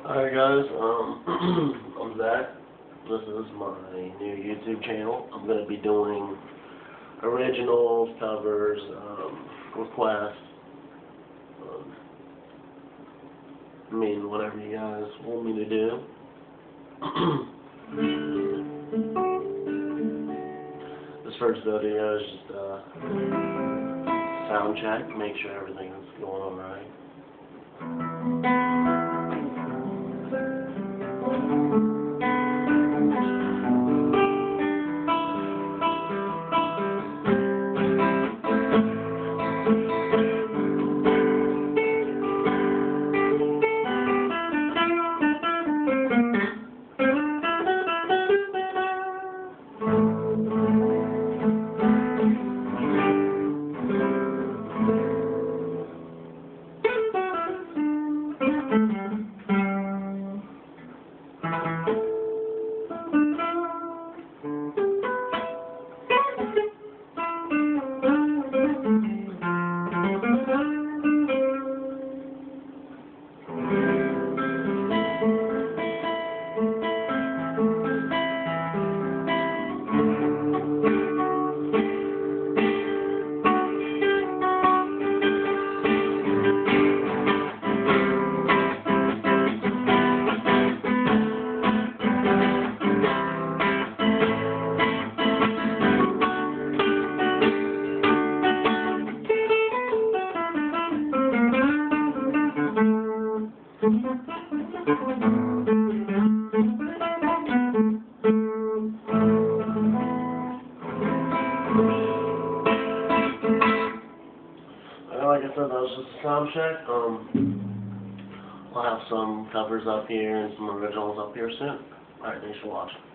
Alright guys, I'm Zach. This is my new YouTube channel. I'm going to be doing originals, covers, requests, whatever you guys want me to do. This first video is just a sound check, make sure everything is going alright. Like I said, that was just a sound check. I'll have some covers up here and some originals up here soon. Alright, thanks for watching.